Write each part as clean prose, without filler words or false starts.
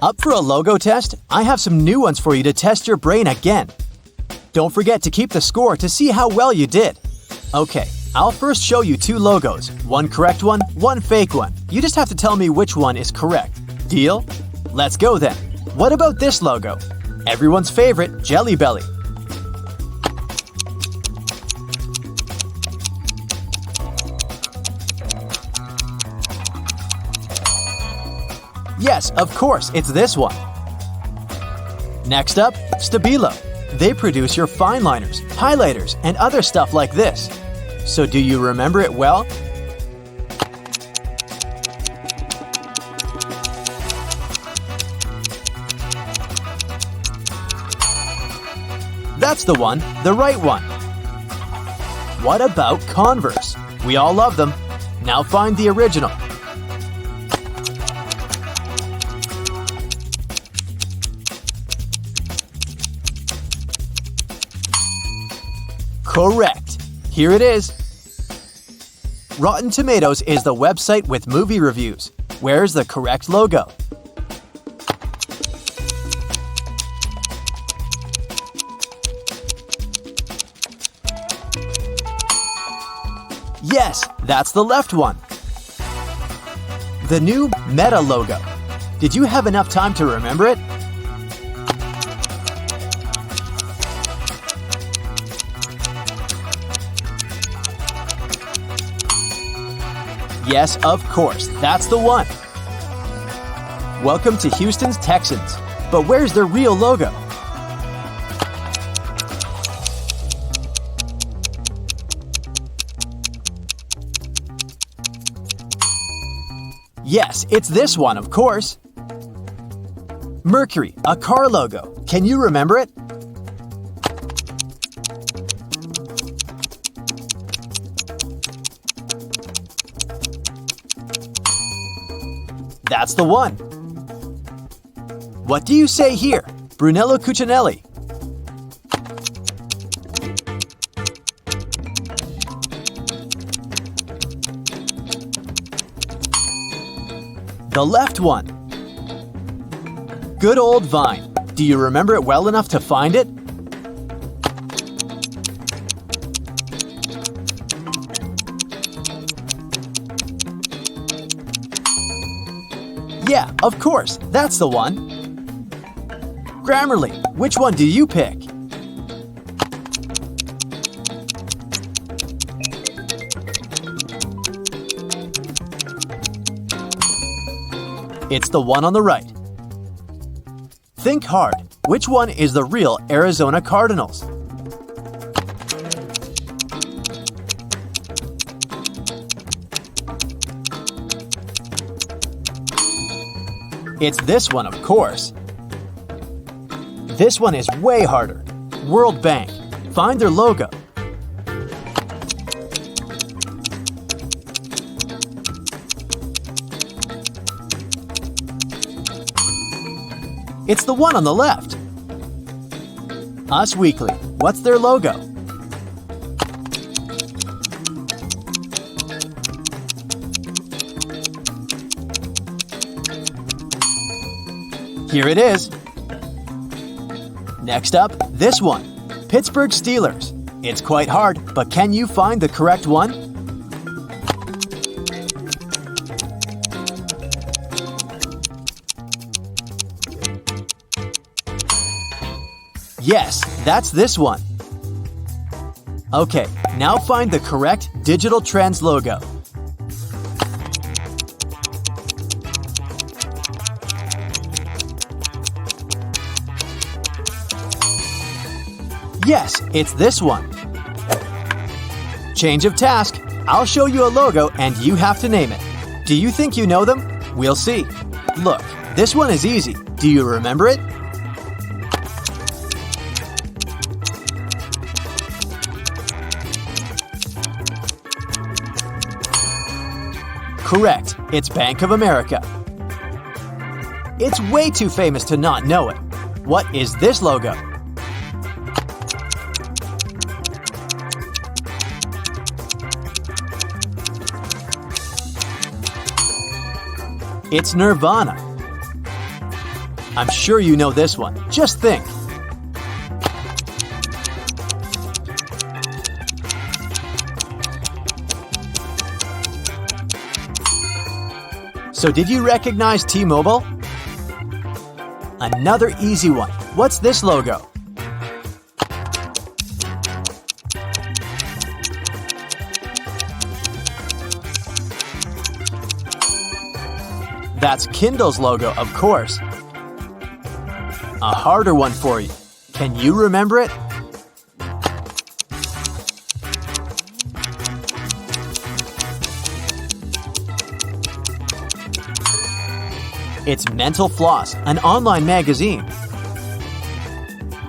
Up for a logo test? I have some new ones for you to test your brain again. Don't forget to keep the score to see how well you did. Okay, I'll first show you two logos. One correct one, one fake one. You just have to tell me which one is correct. Deal? Let's go then. What about this logo? Everyone's favorite, Jelly Belly. Yes, of course, it's this one. Next up, Stabilo. They produce your fine liners, highlighters, and other stuff like this. So do you remember it well? That's the one, the right one. What about Converse? We all love them. Now find the original. Correct. Here it is. Rotten Tomatoes is the website with movie reviews. Where's the correct logo? Yes, that's the left one. The new Meta logo. Did you have enough time to remember it? Yes, of course, that's the one. Welcome to Houston's Texans. But where's their real logo? Yes, it's this one, of course. Mercury, a car logo. Can you remember it? That's the one. What do you say here? Brunello Cucinelli. The left one. Good old Vine. Do you remember it well enough to find it? Yeah, of course, that's the one. Grammarly, which one do you pick? It's the one on the right. Think hard. Which one is the real Arizona Cardinals? It's this one, of course. This one is way harder. World Bank. Find their logo. It's the one on the left. Us Weekly. What's their logo? Here it is. Next up, this one. Pittsburgh Steelers. It's quite hard, but can you find the correct one? Yes, that's this one. Okay, now find the correct Digital Trends logo. Yes, it's this one. Change of task. I'll show you a logo and you have to name it. Do you think you know them? We'll see. Look, this one is easy. Do you remember it? Correct. It's Bank of America. It's way too famous to not know it. What is this logo? It's Nirvana. I'm sure you know this one. Just think. So did you recognize T-Mobile? Another easy one. What's this logo? That's Kindle's logo, of course. A harder one for you. Can you remember it? It's Mental Floss, an online magazine.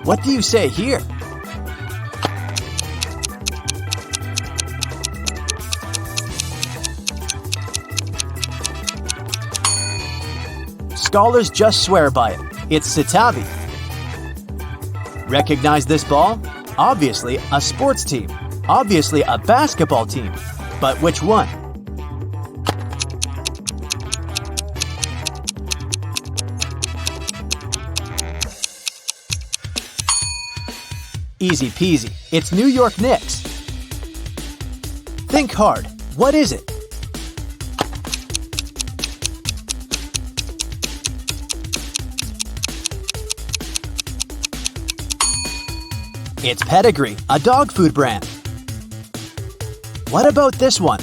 What do you say here? Scholars just swear by it. It's Citavi. Recognize this ball? Obviously a sports team. Obviously a basketball team. But which one? Easy peasy. It's New York Knicks. Think hard. What is it? It's Pedigree, a dog food brand. What about this one?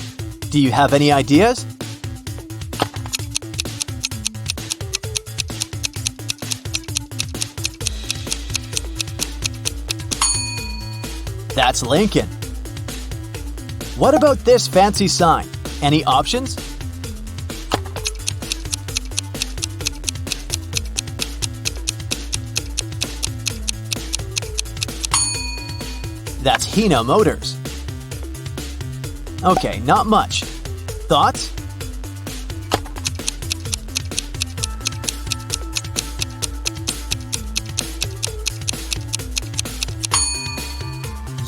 Do you have any ideas? That's Lincoln. What about this fancy sign? Any options? That's Hino Motors. Okay, not much. Thoughts?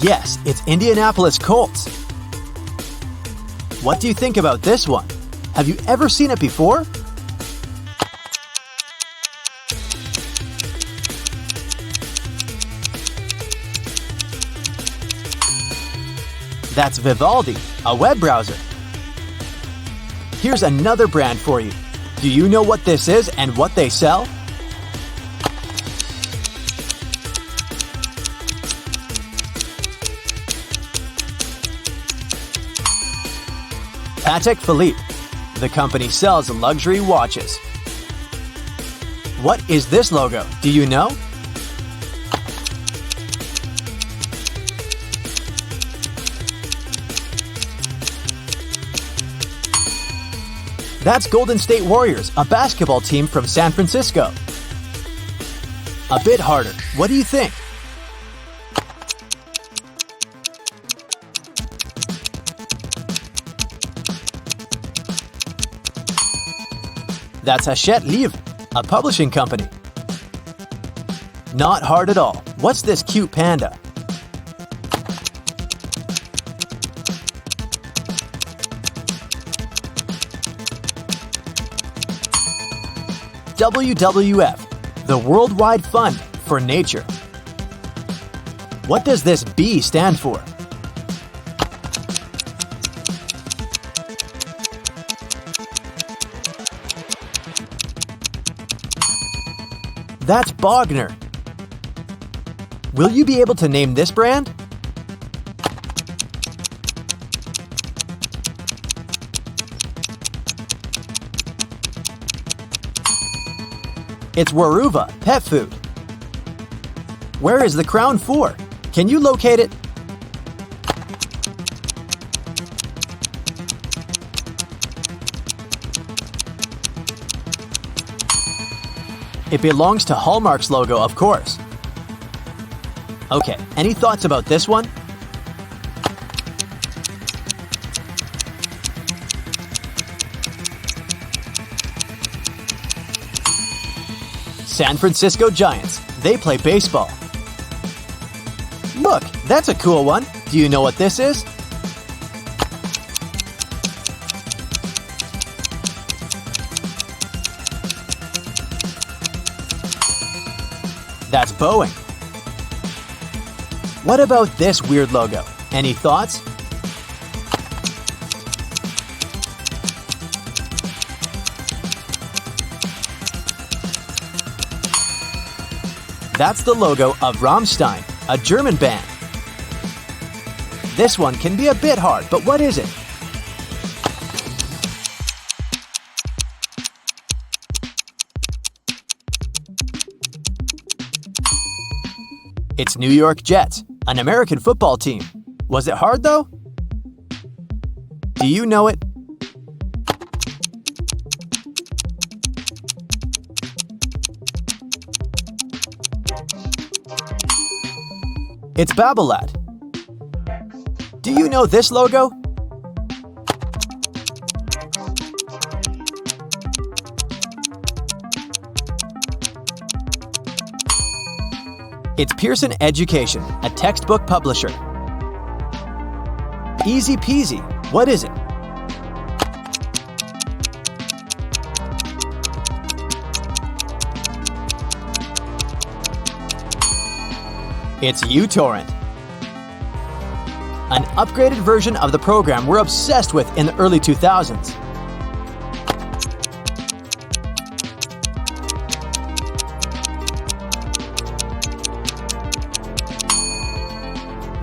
Yes, it's Indianapolis Colts. What do you think about this one? Have you ever seen it before? That's Vivaldi, a web browser. Here's another brand for you. Do you know what this is and what they sell? Patek Philippe. The company sells luxury watches. What is this logo? Do you know? That's Golden State Warriors, a basketball team from San Francisco. A bit harder. What do you think? That's Hachette Livre, a publishing company. Not hard at all. What's this cute panda? WWF, the Worldwide Fund for Nature. What does this B stand for? That's Bogner. Will you be able to name this brand? It's Waruva, pet food. Where is the Crown 4? Can you locate it? It belongs to Hallmark's logo, of course. Okay, any thoughts about this one? San Francisco Giants. They play baseball. Look, that's a cool one. Do you know what this is? That's Boeing. What about this weird logo? Any thoughts? That's the logo of Rammstein, a German band. This one can be a bit hard, but what is it? It's New York Jets, an American football team. Was it hard though? Do you know it? It's Babolat. Do you know this logo? It's Pearson Education, a textbook publisher. Easy peasy. What is it? It's uTorrent. An upgraded version of the program we're obsessed with in the early 2000s.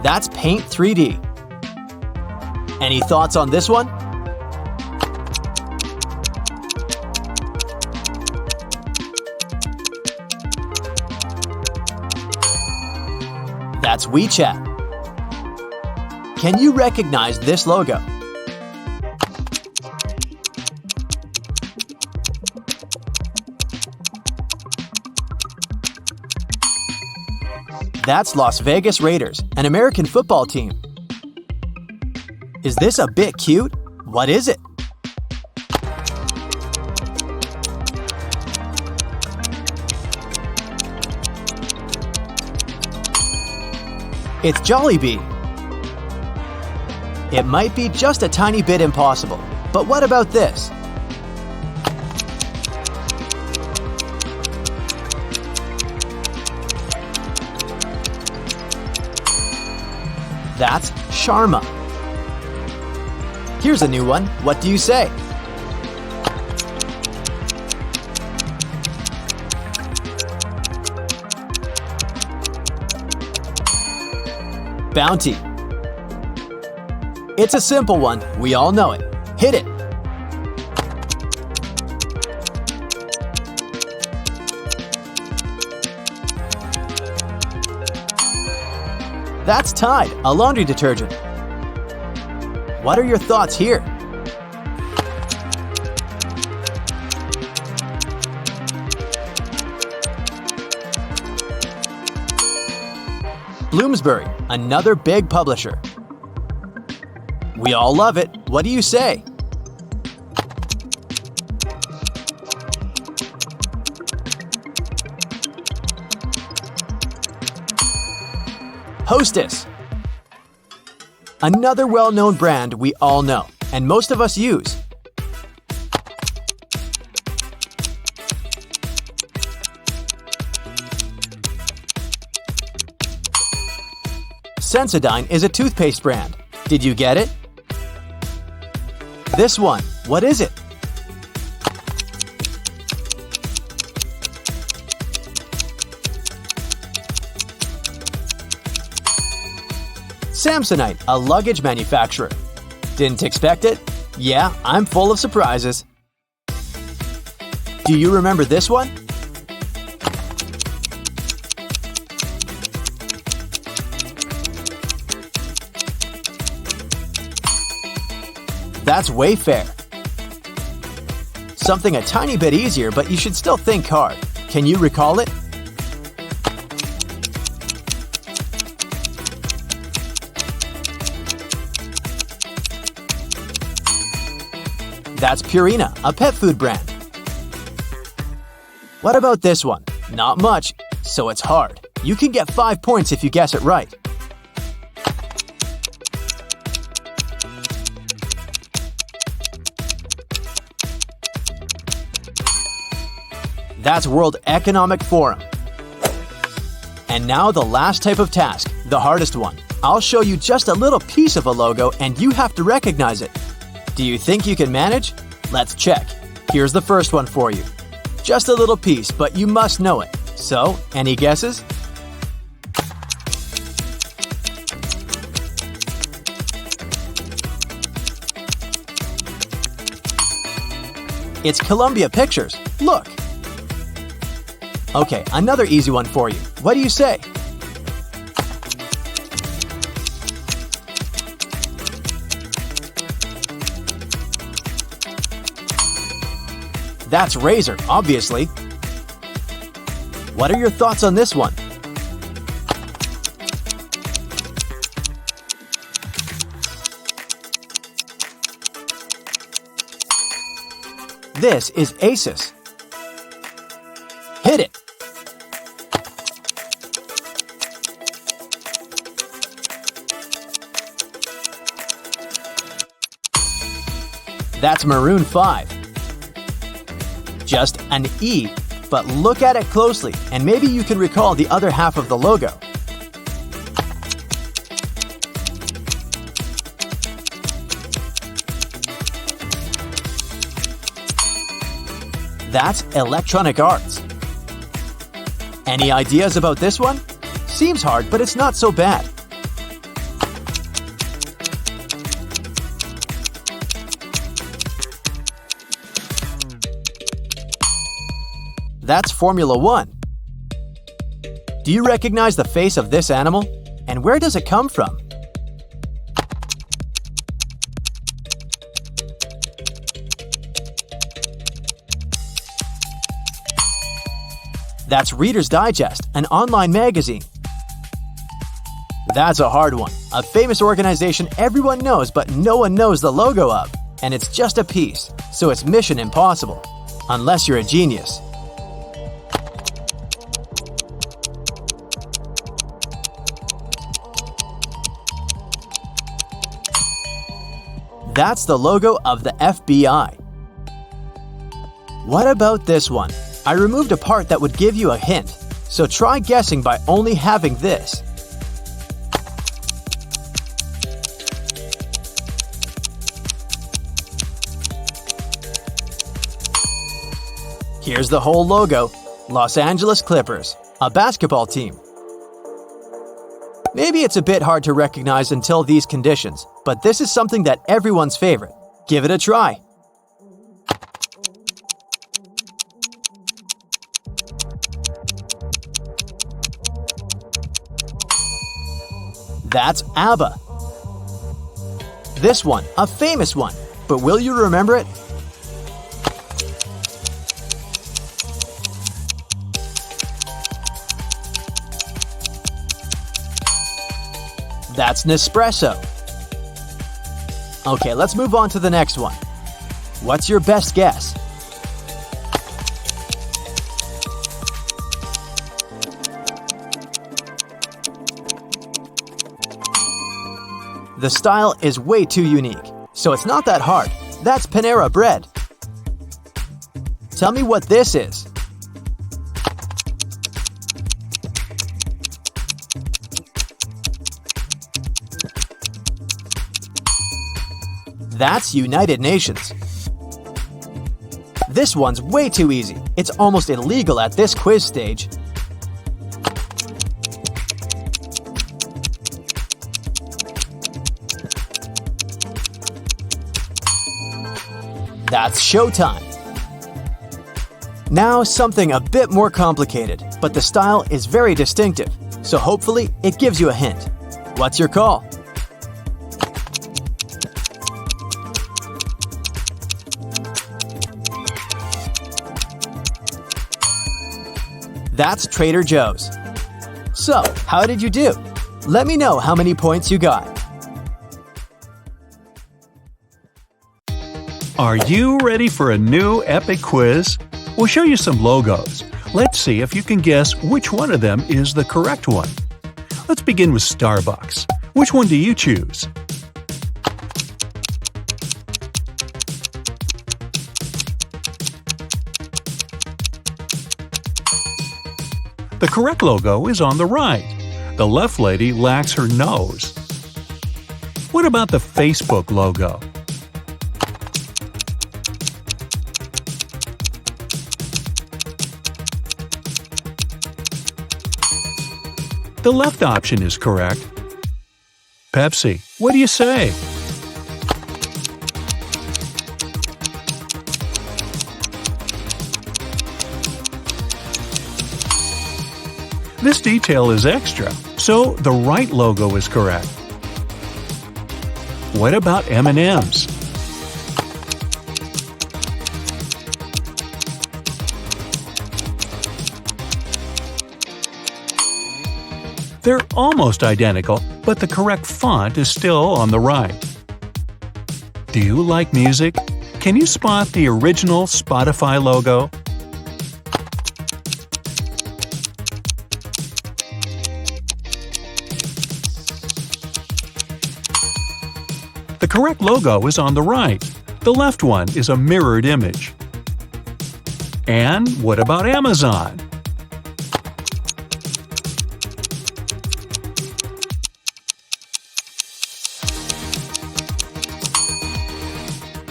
That's Paint 3D. Any thoughts on this one? That's WeChat. Can you recognize this logo? That's Las Vegas Raiders, an American football team. Is this a bit cute? What is it? It's Jollibee. It might be just a tiny bit impossible, but what about this? That's Sharma. Here's a new one. What do you say? Bounty. It's a simple one. We all know it. Hit it. That's Tide, a laundry detergent. What are your thoughts here? Bloomsbury, another big publisher. We all love it. What do you say? Hostess. Another well-known brand we all know, and most of us use. Sensodyne is a toothpaste brand. Did you get it? This one, what is it? Samsonite, a luggage manufacturer. Didn't expect it? Yeah, I'm full of surprises. Do you remember this one? That's Wayfair. Something a tiny bit easier, but you should still think hard. Can you recall it? That's Purina, a pet food brand. What about this one? Not much, so it's hard. You can get 5 points if you guess it right. That's World Economic Forum. And now the last type of task, the hardest one. I'll show you just a little piece of a logo and you have to recognize it. Do you think you can manage? Let's check. Here's the first one for you. Just a little piece, but you must know it. So, any guesses? It's Columbia Pictures. Look! Okay, another easy one for you. What do you say? That's Razor, obviously. What are your thoughts on this one? This is Asus. Hit it! That's Maroon 5. Just an E, but look at it closely and maybe you can recall the other half of the logo. That's Electronic Arts. Any ideas about this one? Seems hard, but it's not so bad. That's Formula 1. Do you recognize the face of this animal? And where does it come from? That's Reader's Digest, an online magazine. That's a hard one. A famous organization everyone knows but no one knows the logo of. And it's just a piece, so it's mission impossible. Unless you're a genius. That's the logo of the FBI. What about this one? I removed a part that would give you a hint, so try guessing by only having this. Here's the whole logo, Los Angeles Clippers, a basketball team. Maybe it's a bit hard to recognize until these conditions, but this is something that everyone's favorite. Give it a try. That's ABBA. This one, a famous one, but will you remember it? That's Nespresso. Okay, let's move on to the next one. What's your best guess? The style is way too unique, so it's not that hard. That's Panera Bread. Tell me what this is. That's United Nations. This one's way too easy. It's almost illegal at this quiz stage. That's Showtime. Now something a bit more complicated, but the style is very distinctive, so hopefully it gives you a hint. What's your call? That's Trader Joe's. So, how did you do? Let me know how many points you got. Are you ready for a new epic quiz? We'll show you some logos. Let's see if you can guess which one of them is the correct one. Let's begin with Starbucks. Which one do you choose? The correct logo is on the right. The left lady lacks her nose. What about the Facebook logo? The left option is correct. Pepsi, what do you say? This detail is extra, so the right logo is correct. What about M&Ms? They're almost identical, but the correct font is still on the right. Do you like music? Can you spot the original Spotify logo? The correct logo is on the right. The left one is a mirrored image. And what about Amazon?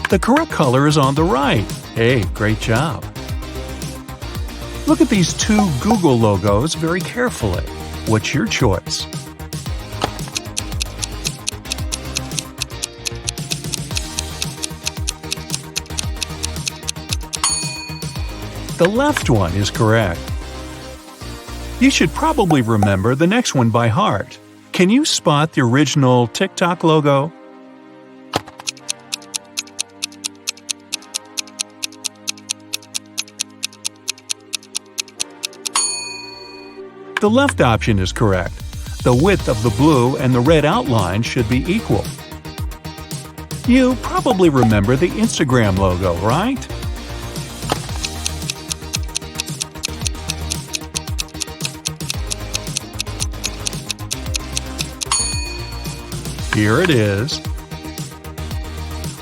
The correct color is on the right. Hey, great job. Look at these two Google logos very carefully. What's your choice? The left one is correct. You should probably remember the next one by heart. Can you spot the original TikTok logo? The left option is correct. The width of the blue and the red outline should be equal. You probably remember the Instagram logo, right? Here it is.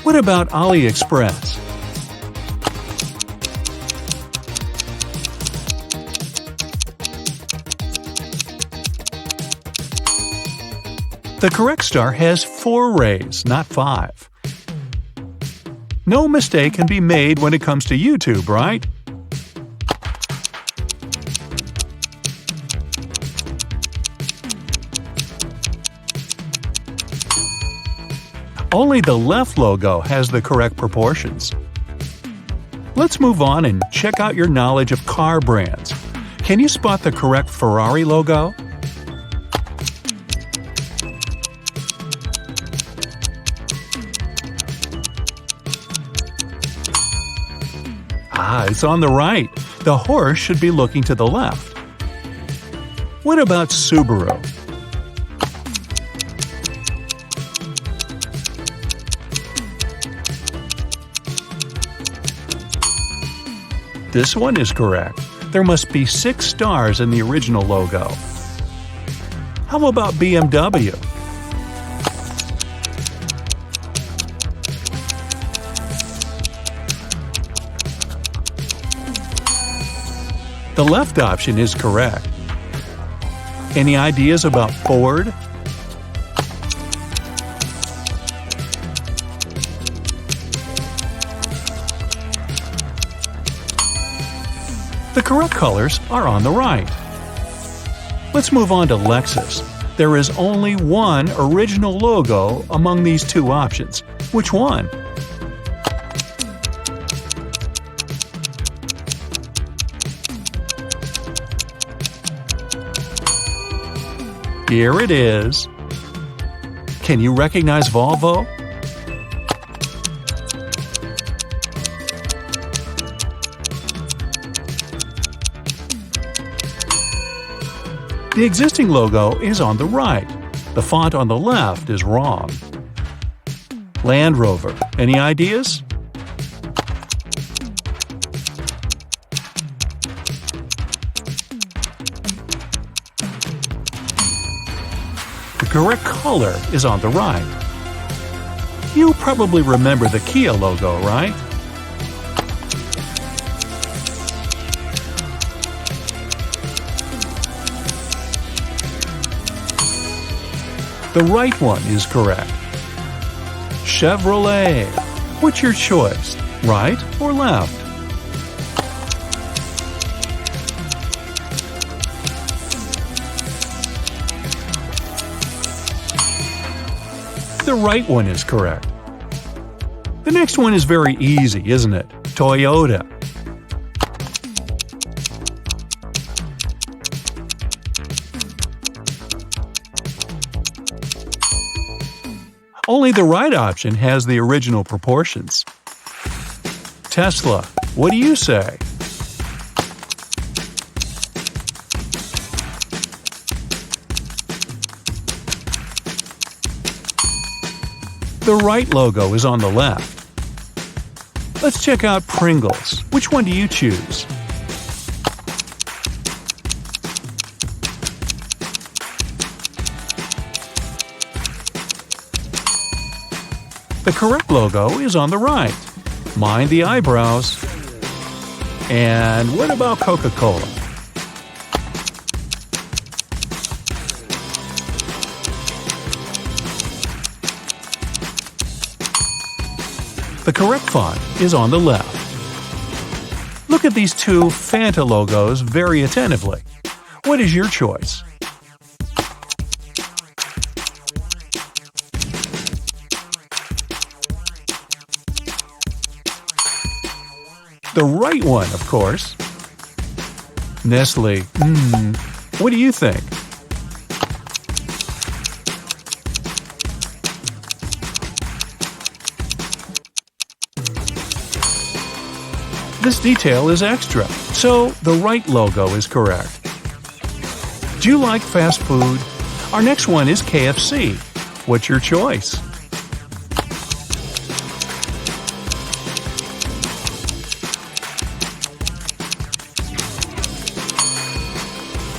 What about AliExpress? The correct star has 4 rays, not 5. No mistake can be made when it comes to YouTube, right? Only the left logo has the correct proportions. Let's move on and check out your knowledge of car brands. Can you spot the correct Ferrari logo? It's on the right. The horse should be looking to the left. What about Subaru? This one is correct. There must be 6 stars in the original logo. How about BMW? The left option is correct. Any ideas about Ford? The correct colors are on the right. Let's move on to Lexus. There is only one original logo among these 2 options. Which one? Here it is. Can you recognize Volvo? The existing logo is on the right. The font on the left is wrong. Land Rover, any ideas? The correct color is on the right. You probably remember the Kia logo, right? The right one is correct. Chevrolet. What's your choice? Right or left? The right one is correct. The next one is very easy, isn't it? Toyota. Only the right option has the original proportions. Tesla. What do you say? The right logo is on the left. Let's check out Pringles. Which one do you choose? The correct logo is on the right. Mind the eyebrows. And what about Coca-Cola? The correct font is on the left. Look at these two Fanta logos very attentively. What is your choice? The right one, of course. Nestle. What do you think? This detail is extra, so the right logo is correct. Do you like fast food? Our next one is KFC. What's your choice?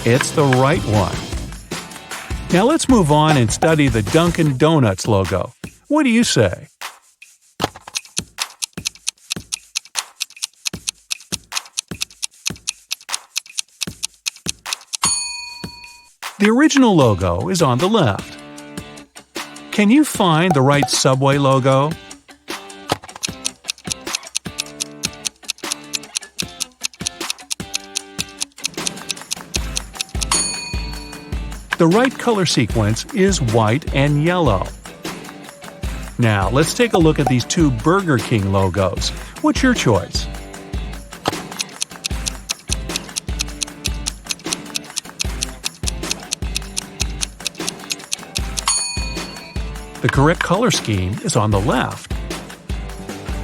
It's the right one. Now let's move on and study the Dunkin' Donuts logo. What do you say? The original logo is on the left. Can you find the right Subway logo? The right color sequence is white and yellow. Now, let's take a look at these two Burger King logos. What's your choice? The correct color scheme is on the left.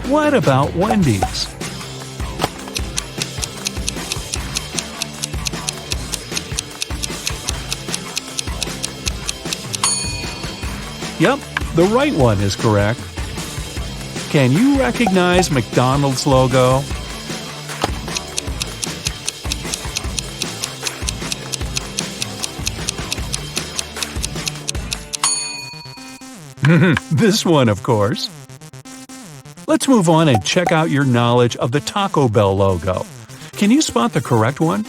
What about Wendy's? Yep, the right one is correct. Can you recognize McDonald's logo? This one, of course. Let's move on and check out your knowledge of the Taco Bell logo. Can you spot the correct one?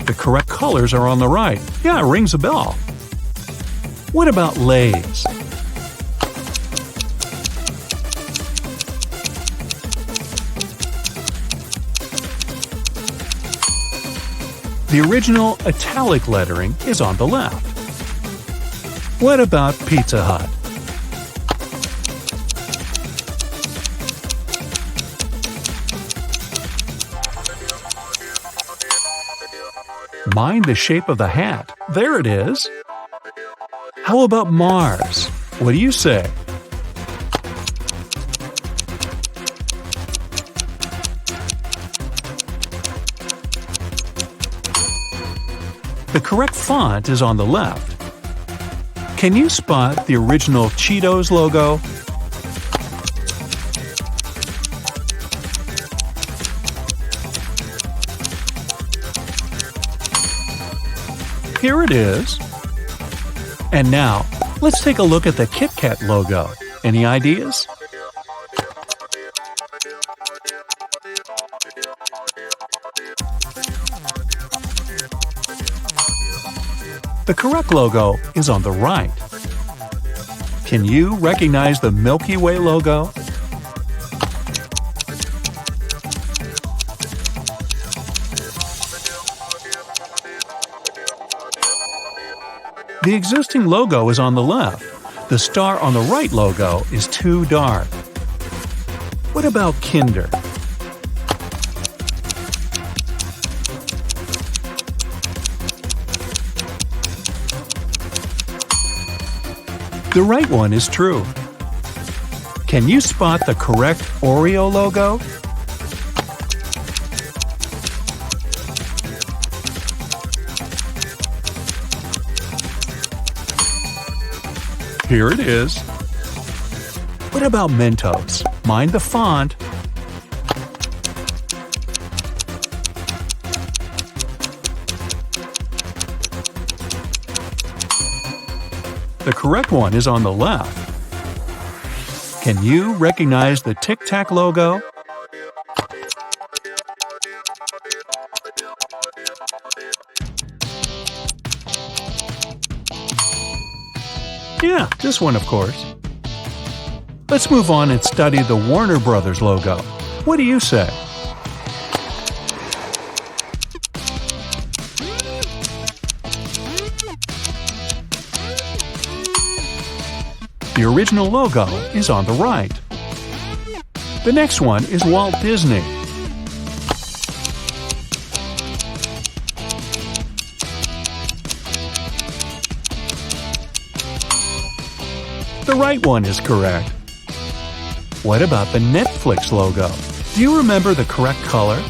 The correct colors are on the right. Yeah, it rings a bell. What about Lay's? The original italic lettering is on the left. What about Pizza Hut? Mind the shape of the hat. There it is. How about Mars? What do you say? The correct font is on the left. Can you spot the original Cheetos logo? Here it is. And now, let's take a look at the Kit Kat logo. Any ideas? The correct logo is on the right. Can you recognize the Milky Way logo? The existing logo is on the left. The star on the right logo is too dark. What about Kinder? The right one is true. Can you spot the correct Oreo logo? Here it is. What about Mentos? Mind the font. The correct one is on the left. Can you recognize the Tic Tac logo? Yeah, this one, of course. Let's move on and study the Warner Brothers logo. What do you say? The original logo is on the right. The next one is Walt Disney. The right one is correct. What about the Netflix logo? Do you remember the correct color?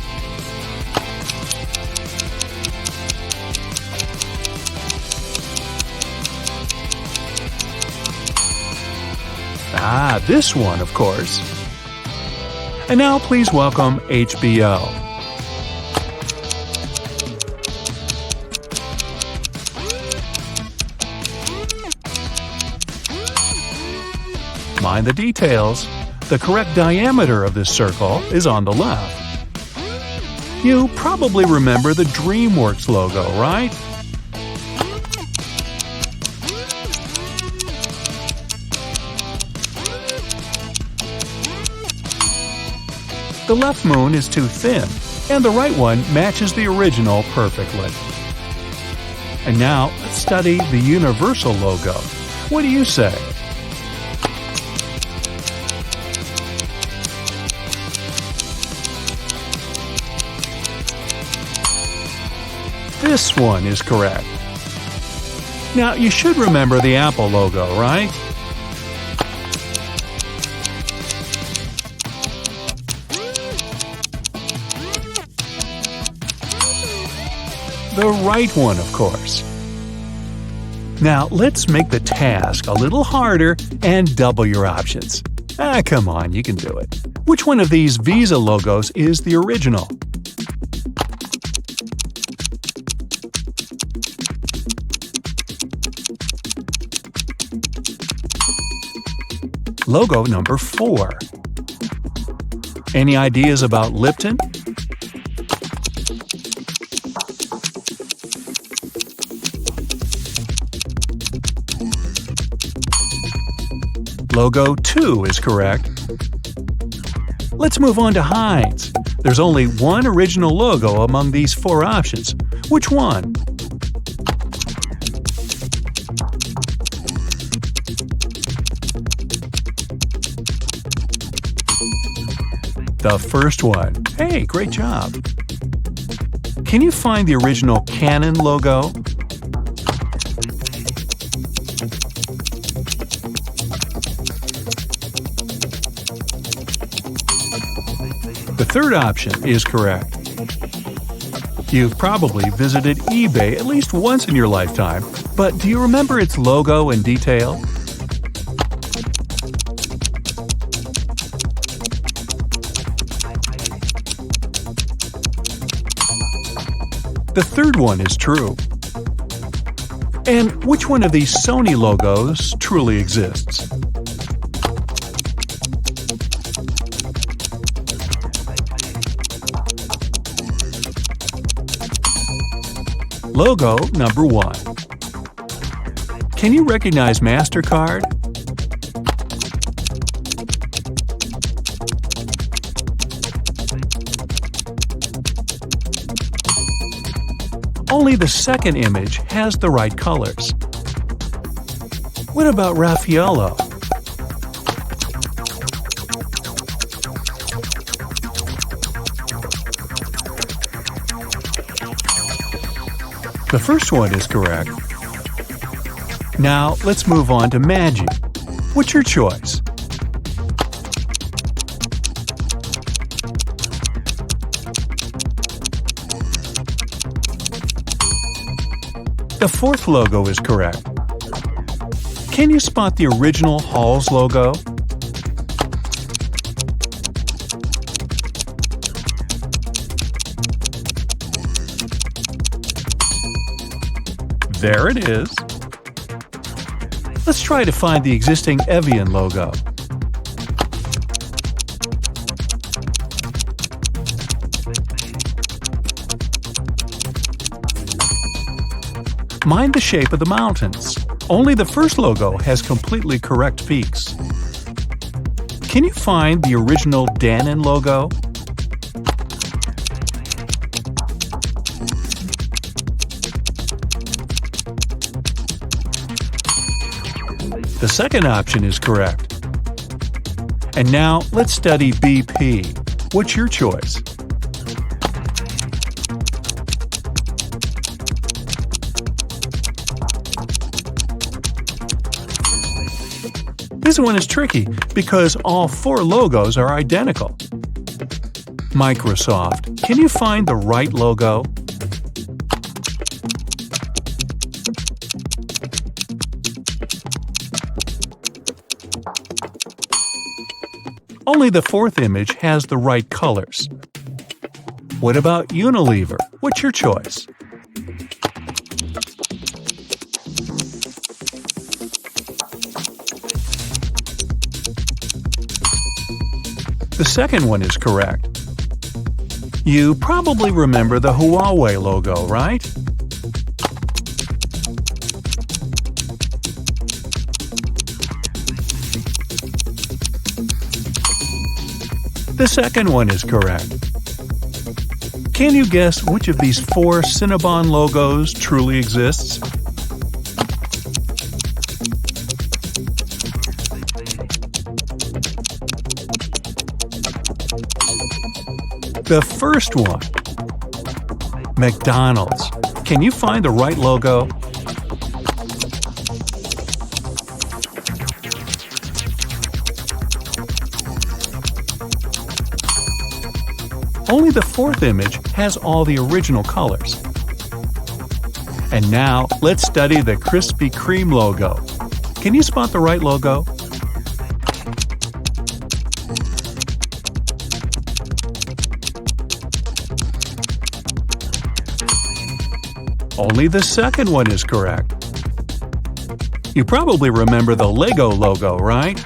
Ah, this one, of course. And now please welcome HBO. Mind the details. The correct diameter of this circle is on the left. You probably remember the DreamWorks logo, right? The left moon is too thin, and the right one matches the original perfectly. And now, let's study the Universal logo. What do you say? This one is correct. Now, you should remember the Apple logo, right? The right one, of course. Now, let's make the task a little harder and double your options. Come on, you can do it. Which one of these Visa logos is the original? Logo number 4. Any ideas about Lipton? Logo 2 is correct. Let's move on to Heinz. There's only one original logo among these 4 options. Which one? The first one. Hey, great job. Can you find the original Canon logo? The third option is correct. You've probably visited eBay at least once in your lifetime, but do you remember its logo and detail? The third one is true. And which one of these Sony logos truly exists? Logo number 1. Can you recognize MasterCard? Only the second image has the right colors. What about Raffaello? The first one is correct. Now let's move on to Maggi. What's your choice? The fourth logo is correct. Can you spot the original Halls logo? There it is. Let's try to find the existing Evian logo. Mind the shape of the mountains. Only the first logo has completely correct peaks. Can you find the original Dannon logo? The second option is correct. And now let's study BP. What's your choice? This one is tricky because all four logos are identical. Microsoft, can you find the right logo? Only the fourth image has the right colors. What about Unilever? What's your choice? The second one is correct. You probably remember the Huawei logo, right? The second one is correct. Can you guess which of these four Cinnabon logos truly exists? The first one, McDonald's. Can you find the right logo? Only the fourth image has all the original colors. And now let's study the Krispy Kreme logo. Can you spot the right logo? Only the second one is correct. You probably remember the Lego logo, right?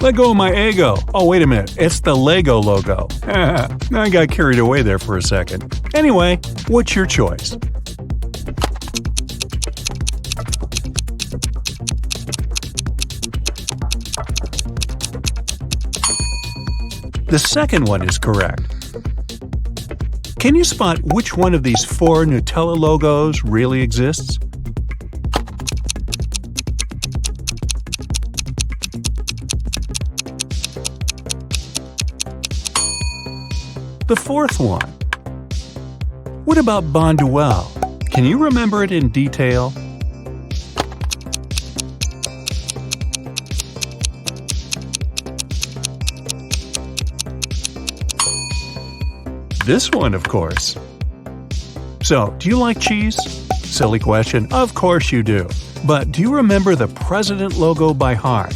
Let go of my ego. Oh, wait a minute. It's the Lego logo. I got carried away there for a second. Anyway, what's your choice? The second one is correct. Can you spot which one of these four Nutella logos really exists? The fourth one. What about Bonduelle? Can you remember it in detail? This one, of course. So, do you like cheese? Silly question. Of course you do. But do you remember the President logo by heart?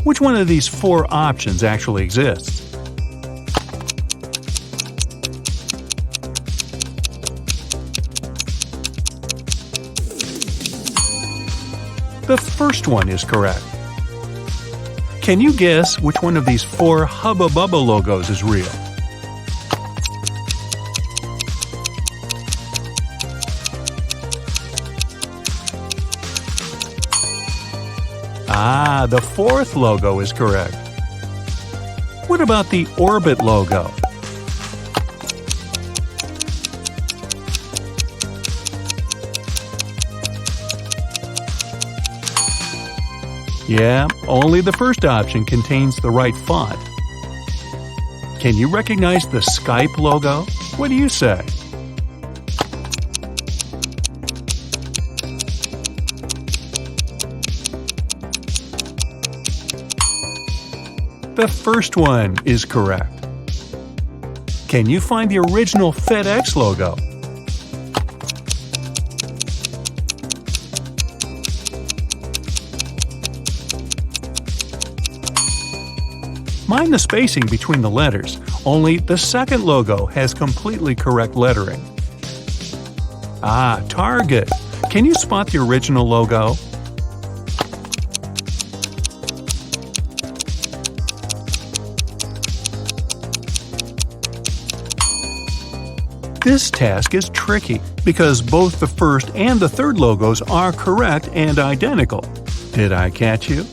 Which one of these four options actually exists? The first one is correct. Can you guess which one of these four Hubba Bubba logos is real? The fourth logo is correct. What about the Orbit logo? Yeah, only the first option contains the right font. Can you recognize the Skype logo? What do you say? The first one is correct. Can you find the original FedEx logo? Mind the spacing between the letters. Only the second logo has completely correct lettering. Target. Can you spot the original logo? This task is tricky because both the first and the third logos are correct and identical. Did I catch you?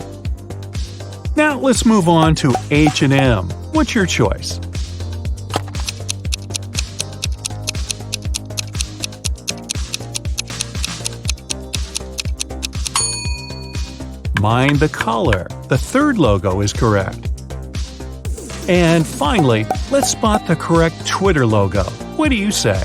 Now let's move on to H&M. What's your choice? Mind the color. The third logo is correct. And finally, let's spot the correct Twitter logo. What do you say?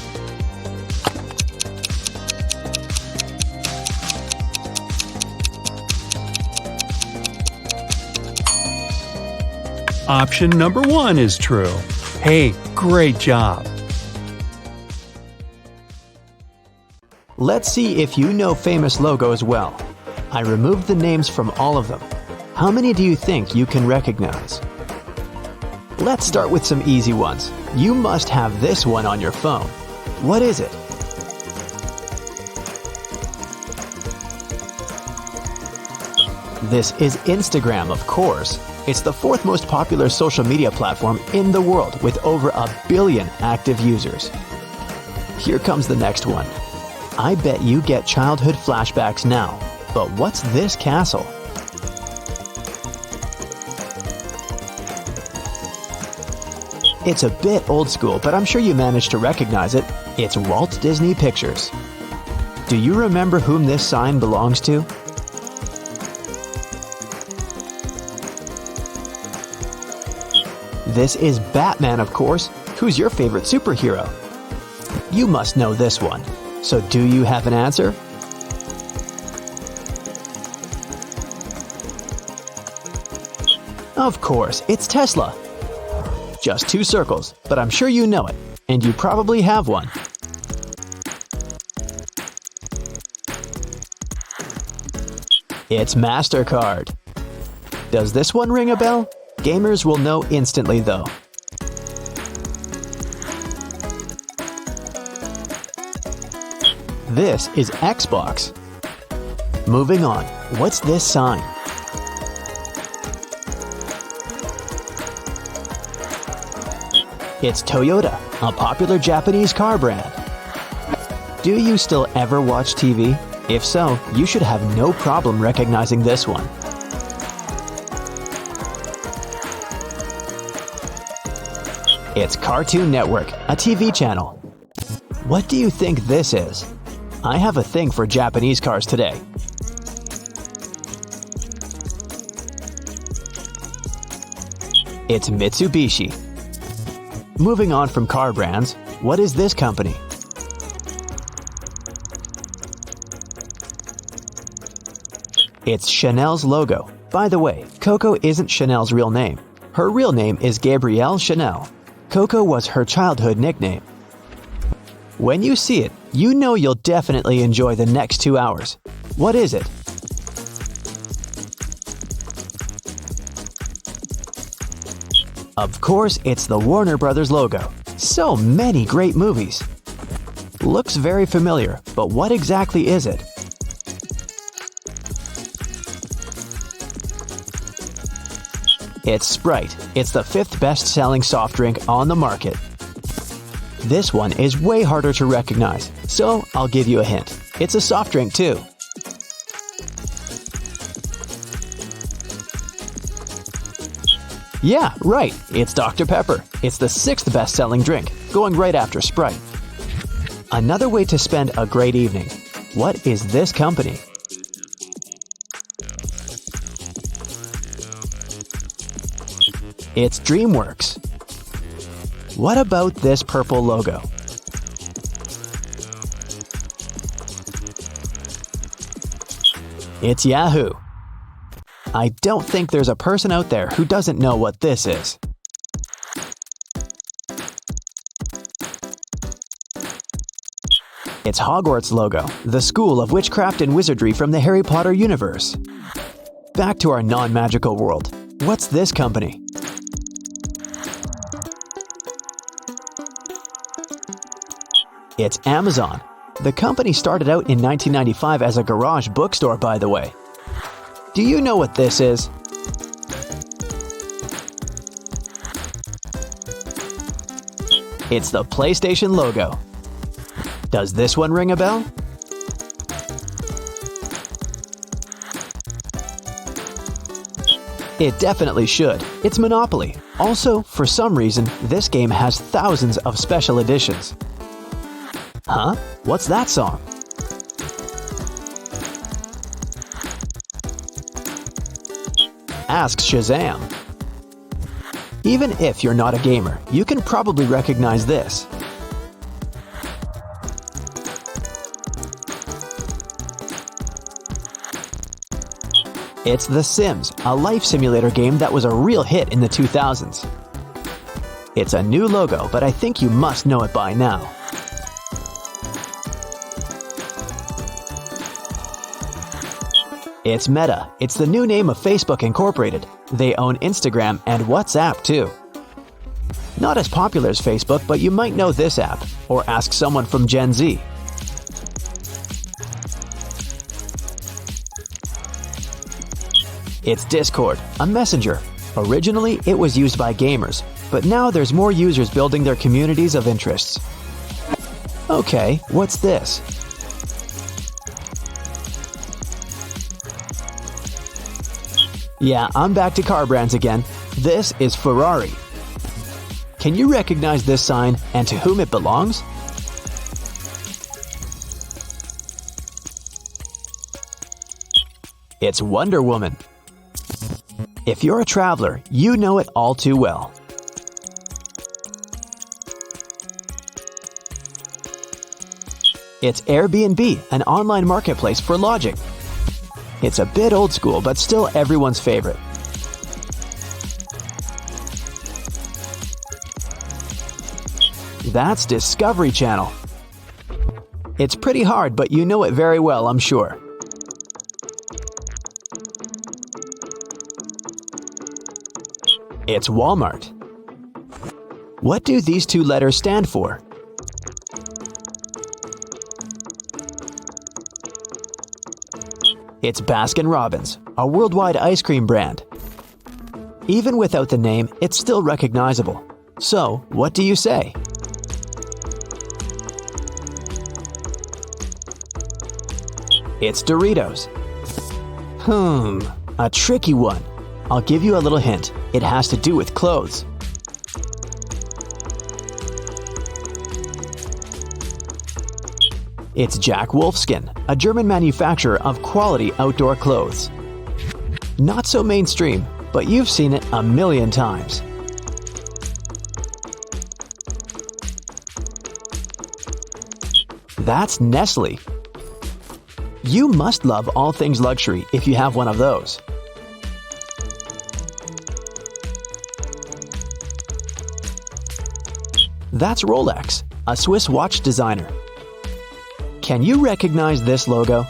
Option number 1 is true. Hey, great job! Let's see if you know famous logos well. I removed the names from all of them. How many do you think you can recognize? Let's start with some easy ones. You must have this one on your phone. What is it? This is Instagram, of course. It's the fourth most popular social media platform in the world with over 1 billion active users. Here comes the next one. I bet you get childhood flashbacks now, but what's this castle? It's a bit old school, but I'm sure you managed to recognize it. It's Walt Disney Pictures. Do you remember whom this sign belongs to? This is Batman, of course. Who's your favorite superhero? You must know this one. So do you have an answer? Of course, it's Tesla. Just 2 circles, but I'm sure you know it, and you probably have one. It's MasterCard. Does this one ring a bell? Gamers will know instantly, though. This is Xbox. Moving on, what's this sign? It's Toyota, a popular Japanese car brand. Do you still ever watch TV? If so, you should have no problem recognizing this one. It's Cartoon Network, a TV channel. What do you think this is? I have a thing for Japanese cars today. It's Mitsubishi. Moving on from car brands, what is this company? It's Chanel's logo. By the way, Coco isn't Chanel's real name. Her real name is Gabrielle Chanel. Coco was her childhood nickname. When you see it, you know you'll definitely enjoy the next 2 hours. What is it? Of course, it's the Warner Brothers logo. So many great movies. Looks very familiar, but what exactly is it? It's Sprite. It's the 5th best-selling soft drink on the market. This one is way harder to recognize, so I'll give you a hint. It's a soft drink too. Yeah, right. It's Dr. Pepper. It's the 6th best-selling drink, going right after Sprite. Another way to spend a great evening. What is this company? It's DreamWorks. What about this purple logo? It's Yahoo! I don't think there's a person out there who doesn't know what this is. It's Hogwarts logo, the school of witchcraft and wizardry from the Harry Potter universe. Back to our non-magical world. What's this company? It's Amazon. The company started out in 1995 as a garage bookstore, by the way. Do you know what this is? It's the PlayStation logo. Does this one ring a bell? It definitely should. It's Monopoly. Also, for some reason, this game has thousands of special editions. Huh? What's that song? Ask Shazam. Even if you're not a gamer, you can probably recognize this. It's The Sims, a life simulator game that was a real hit in the 2000s. It's a new logo, but I think you must know it by now. It's Meta. It's the new name of Facebook Incorporated. They own Instagram and WhatsApp too. Not as popular as Facebook, but you might know this app, or ask someone from Gen Z. It's Discord, a messenger. Originally, it was used by gamers, but now there's more users building their communities of interests. Okay, what's this? Yeah, I'm back to car brands again. This is Ferrari. Can you recognize this sign and to whom it belongs? It's Wonder Woman. If you're a traveler, you know it all too well. It's Airbnb, an online marketplace for lodging. It's a bit old school, but still everyone's favorite. That's Discovery Channel. It's pretty hard, but you know it very well, I'm sure. It's Walmart. What do these two letters stand for? It's Baskin-Robbins, a worldwide ice cream brand. Even without the name, it's still recognizable. So, what do you say? It's Doritos. A tricky one. I'll give you a little hint. It has to do with clothes. It's Jack Wolfskin, a German manufacturer of quality outdoor clothes. Not so mainstream, but you've seen it a million times. That's Nestle. You must love all things luxury if you have one of those. That's Rolex, a Swiss watch designer. Can you recognize this logo?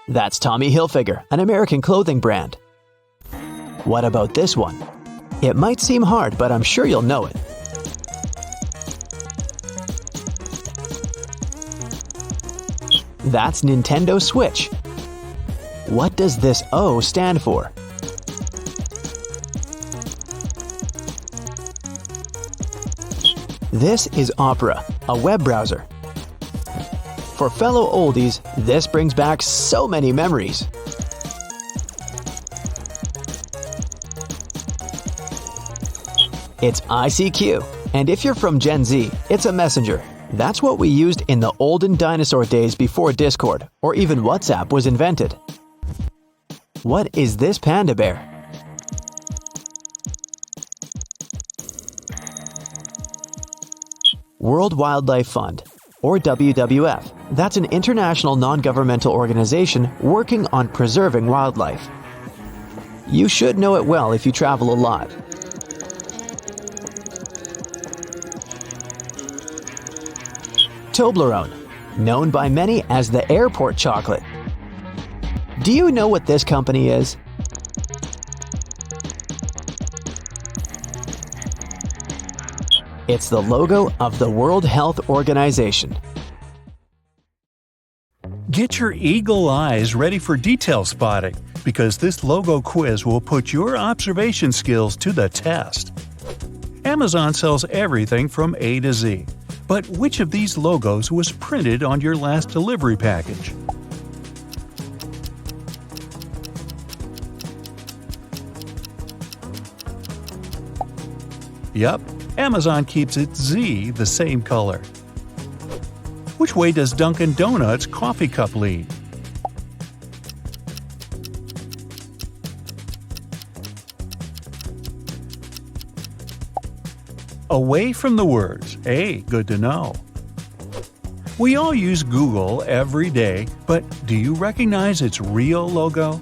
That's Tommy Hilfiger, an American clothing brand. What about this one? It might seem hard, but I'm sure you'll know it. That's Nintendo Switch. What does this O stand for? This is Opera, a web browser. For fellow oldies, this brings back so many memories. It's ICQ, and if you're from Gen Z, it's a messenger. That's what we used in the olden dinosaur days before Discord, or even WhatsApp was invented. What is this panda bear? World Wildlife Fund, or WWF. That's an international non-governmental organization working on preserving wildlife. You should know it well if you travel a lot. Toblerone, known by many as the airport chocolate. Do you know what this company is? It's the logo of the World Health Organization. Get your eagle eyes ready for detail spotting, because this logo quiz will put your observation skills to the test. Amazon sells everything from A to Z. But which of these logos was printed on your last delivery package? Yep, Amazon keeps its Z the same color. Which way does Dunkin' Donuts coffee cup lean? Away from the words. Hey, good to know. We all use Google every day, but do you recognize its real logo?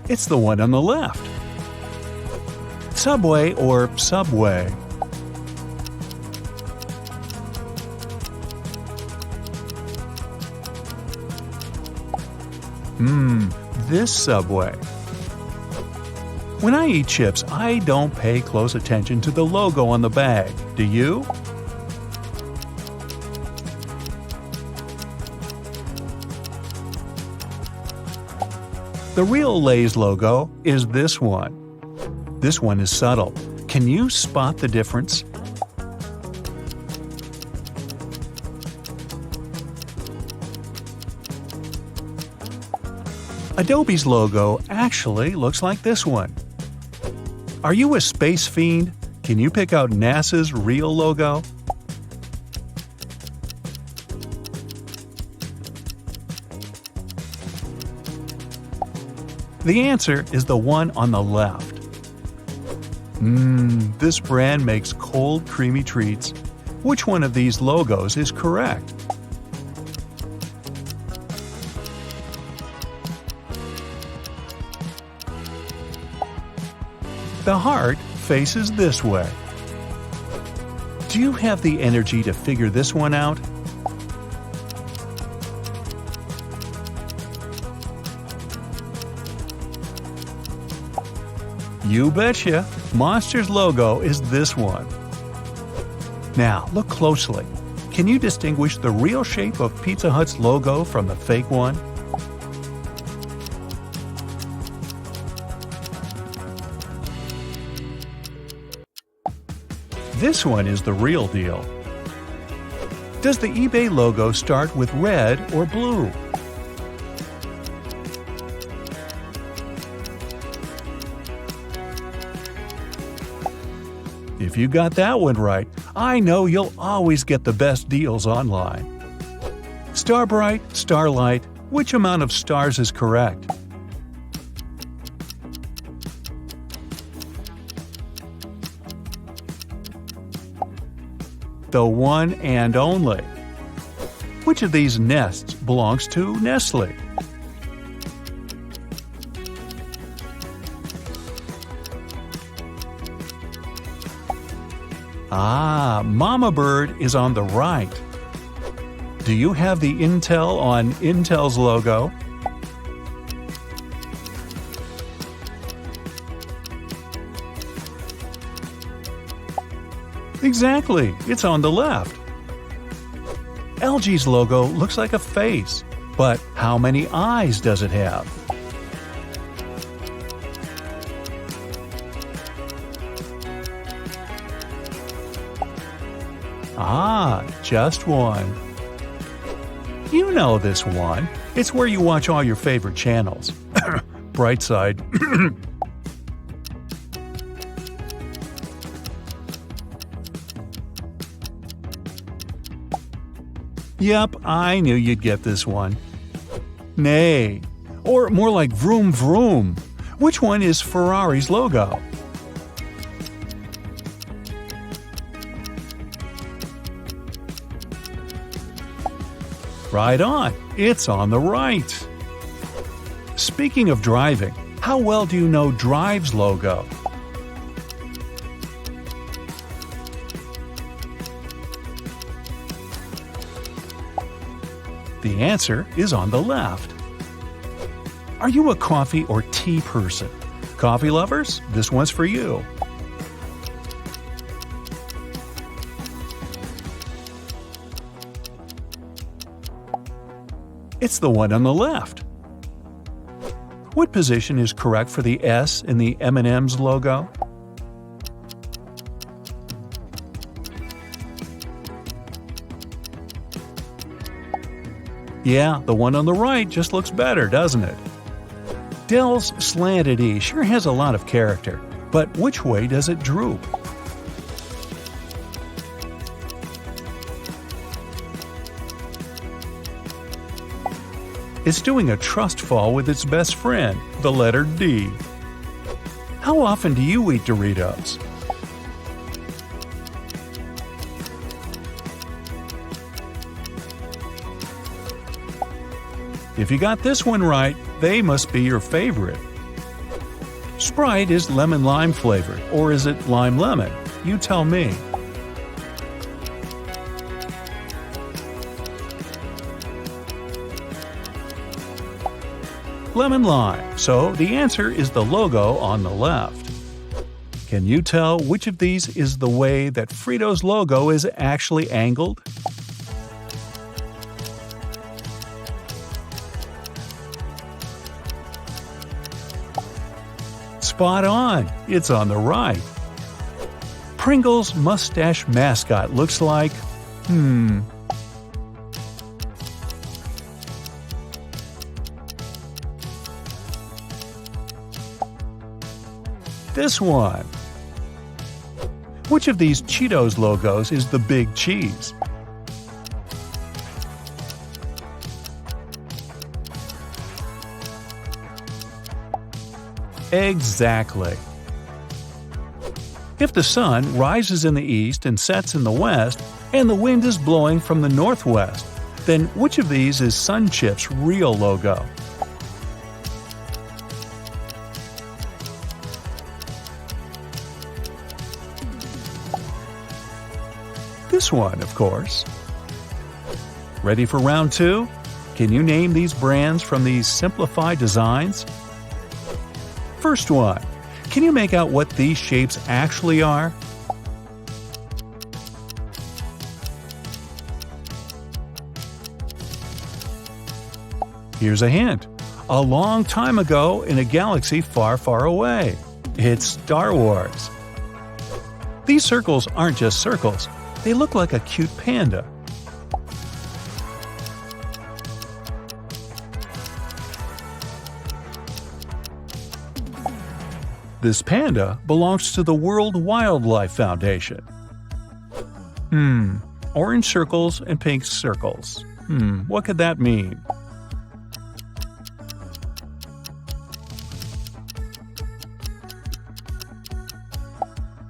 It's the one on the left. Subway or Subway? This Subway. When I eat chips, I don't pay close attention to the logo on the bag. Do you? The real Lay's logo is this one. This one is subtle. Can you spot the difference? Adobe's logo actually looks like this one. Are you a space fiend? Can you pick out NASA's real logo? The answer is the one on the left. This brand makes cold, creamy treats. Which one of these logos is correct? The heart faces this way. Do you have the energy to figure this one out? You betcha! Monster's logo is this one. Now, look closely. Can you distinguish the real shape of Pizza Hut's logo from the fake one? This one is the real deal. Does the eBay logo start with red or blue? If you got that one right, I know you'll always get the best deals online. Starbright, Starlight, which amount of stars is correct? The one and only. Which of these nests belongs to Nestle? Mama Bird is on the right. Do you have the Intel on Intel's logo? Exactly, it's on the left. LG's logo looks like a face, but how many eyes does it have? Ah, just one. You know this one. It's where you watch all your favorite channels. Bright side. Yep, I knew you'd get this one. Nay, or more like vroom vroom. Which one is Ferrari's logo? Right on, it's on the right. Speaking of driving, how well do you know Drive's logo? The answer is on the left. Are you a coffee or tea person? Coffee lovers, this one's for you. It's the one on the left. What position is correct for the S in the M&M's logo? Yeah, the one on the right just looks better, doesn't it? Dell's slanted E sure has a lot of character, but which way does it droop? It's doing a trust fall with its best friend, the letter D. How often do you eat Doritos? If you got this one right, they must be your favorite. Sprite is lemon-lime flavored, or is it lime-lemon? You tell me. Lemon-lime, so the answer is the logo on the left. Can you tell which of these is the way that Frito's logo is actually angled? Spot on! It's on the right. Pringles' mustache mascot looks like… This one. Which of these Cheetos logos is the big cheese? Exactly. If the sun rises in the east and sets in the west, and the wind is blowing from the northwest, then which of these is SunChip's real logo? This one, of course. Ready for round two? Can you name these brands from these Simplified designs? First one. Can you make out what these shapes actually are? Here's a hint. A long time ago in a galaxy far, far away. It's Star Wars. These circles aren't just circles. They look like a cute panda. This panda belongs to the World Wildlife Foundation. Orange circles and pink circles. What could that mean?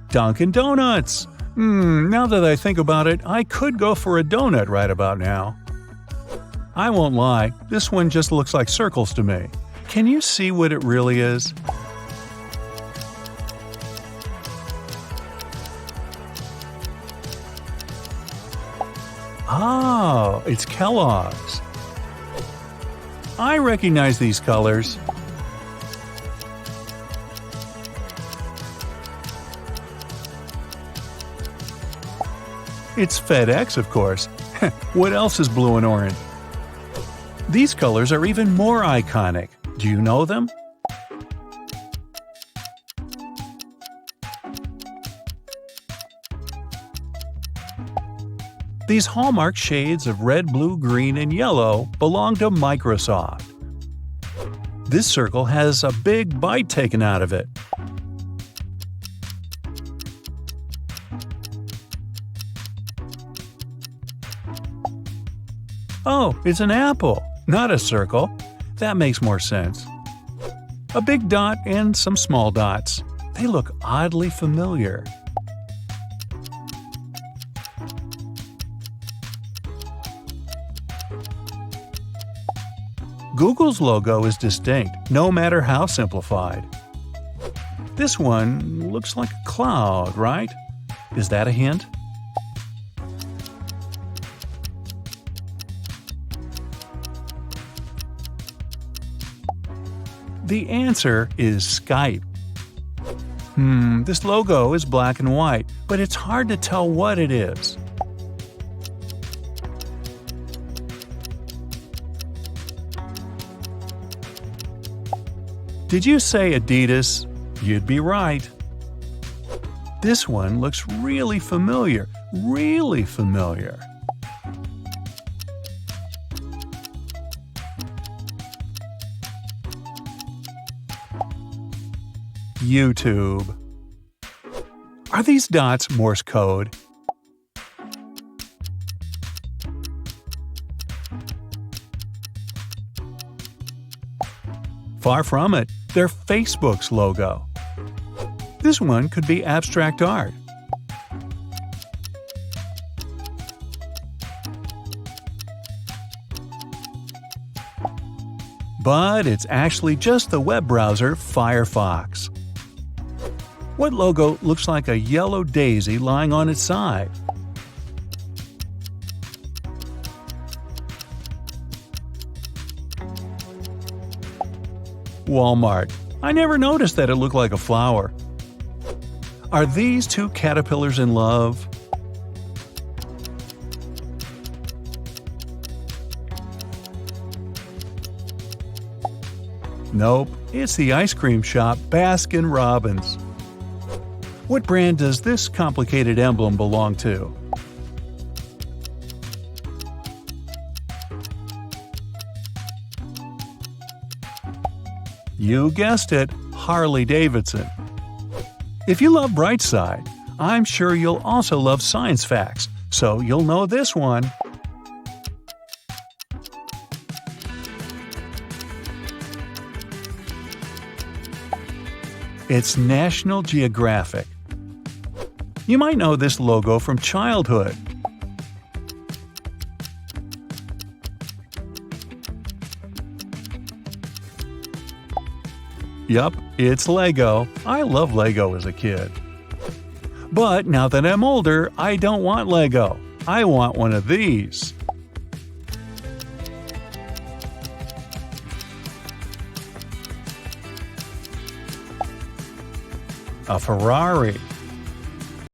Dunkin' Donuts! Now that I think about it, I could go for a donut right about now. I won't lie, this one just looks like circles to me. Can you see what it really is? Oh, it's Kellogg's. I recognize these colors. It's FedEx, of course. What else is blue and orange? These colors are even more iconic. Do you know them? These hallmark shades of red, blue, green, and yellow belong to Microsoft. This circle has a big bite taken out of it. Oh, it's an apple, not a circle. That makes more sense. A big dot and some small dots. They look oddly familiar. Google's logo is distinct, no matter how simplified. This one looks like a cloud, right? Is that a hint? The answer is Skype. This logo is black and white, but it's hard to tell what it is. Did you say Adidas? You'd be right. This one looks really familiar, really familiar. YouTube. Are these dots Morse code? Far from it, they're Facebook's logo. This one could be abstract art. But it's actually just the web browser Firefox. What logo looks like a yellow daisy lying on its side? Walmart. I never noticed that it looked like a flower. Are these two caterpillars in love? Nope, it's the ice cream shop Baskin Robbins. What brand does this complicated emblem belong to? You guessed it, Harley-Davidson. If you love Brightside, I'm sure you'll also love Science Facts, so you'll know this one. It's National Geographic. You might know this logo from childhood. Yup, it's Lego. I love Lego as a kid. But now that I'm older, I don't want Lego. I want one of these. A Ferrari.